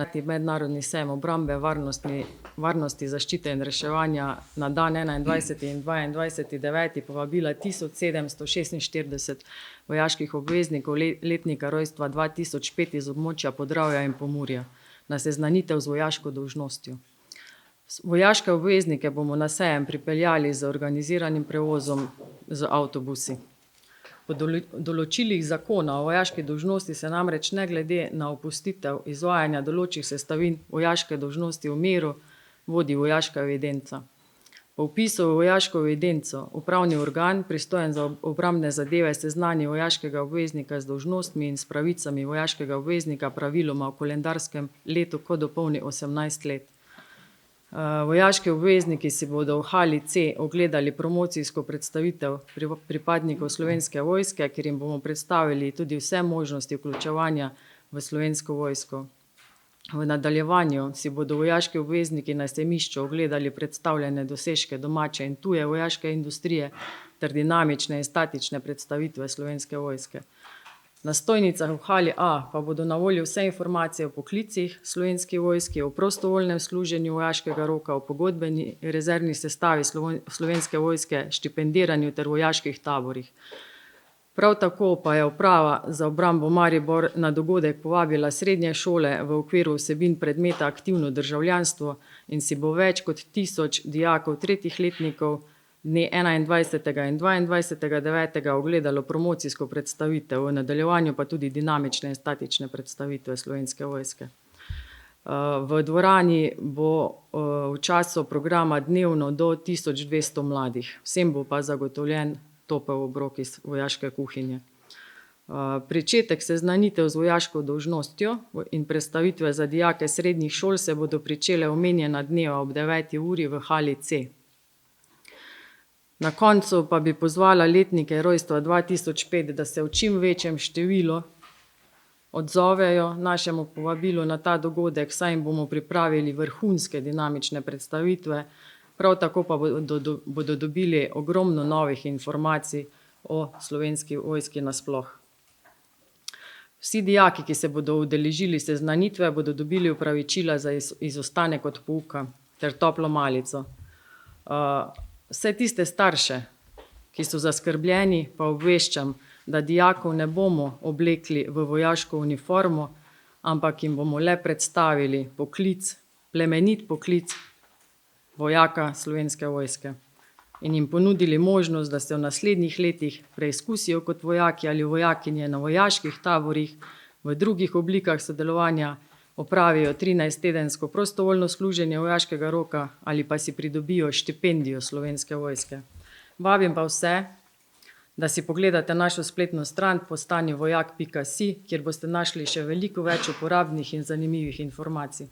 na mednarodni sejem obrambe, varnosti, zaščite in reševanja na dan 21. in 22. 9. povabila 1746 vojaških obveznikov letnika rojstva 2005 iz območja Podravja in Pomurja na seznanitev z vojaško dolžnostjo. Vojaške obveznike bomo na sejem pripeljali z organiziranim prevozom z avtobusi. Po določilih zakona o vojaški dolžnosti se namreč ne glede na opustitev izvajanja določih sestavin vojaške dolžnosti v miru vodi vojaška evidenca. Po vpisu v vojaško evidenco upravni organ, pristojen za obrambne zadeve, seznani vojaškega obveznika z dolžnostmi in s pravicami vojaškega obveznika praviloma v koledarskem letu, ko dopolni 18 let. Vojaški obvezniki si bodo v hali C ogledali promocijsko predstavitev pripadnikov Slovenske vojske, kjer jim bomo predstavili tudi vse možnosti vključevanja v Slovensko vojsko. V nadaljevanju si bodo vojaški obvezniki na sejmišču ogledali predstavljene dosežke domače in tuje vojaške industrije ter dinamične in statične predstavitve Slovenske vojske. Na stojnicah v hali A pa bodo na voljo vse informacije o poklicih Slovenski vojski, o prostovoljnem služenju vojaškega roka, o pogodbeni rezervni sestavi Slovenske vojske, štipendiranju ter vojaških taborih. Prav tako pa je uprava za obrambo Maribor na dogodek povabila srednje šole v okviru vsebin predmeta aktivno državljanstvo in si bo več kot 1000 dijakov tretjih letnikov dne 21. in 22. 9. ogledalo promocijsko predstavitev, v nadaljevanju pa tudi dinamične in statične predstavitve Slovenske vojske. V dvorani bo v času programa dnevno do 1200 mladih, vsem bo pa zagotovljen topel obrok iz vojaške kuhinje. Pričetek seznanitev z vojaško dolžnostjo in predstavitve za dijake srednjih šol se bodo pričele omenjena dneva ob 9. uri v hali C. Na koncu pa bi pozvala letnike rojstva 2005, da se v čim večjem številu odzovejo našemu povabilu na ta dogodek, saj jim bomo pripravili vrhunske dinamične predstavitve, prav tako pa bodo dobili ogromno novih informacij o Slovenski vojski nasploh. Vsi dijaki, ki se bodo udeležili seznanitve, bodo dobili opravičila za izostanek od pouka ter toplo malico. Vse tiste starše, ki so zaskrbljeni, pa obveščam, da dijakov ne bomo oblekli v vojaško uniformo, ampak jim bomo le predstavili poklic, plemenit poklic vojaka Slovenske vojske in jim ponudili možnost, da se v naslednjih letih preizkusijo kot vojaki ali vojakinje na vojaških taborih, v drugih oblikah sodelovanja opravijo 13-tedensko prostovoljno služenje vojaškega roka ali pa si pridobijo štipendijo Slovenske vojske. Vabim pa vse, da si pogledate našo spletno stran postanivojak.si, kjer boste našli še veliko več uporabnih in zanimivih informacij.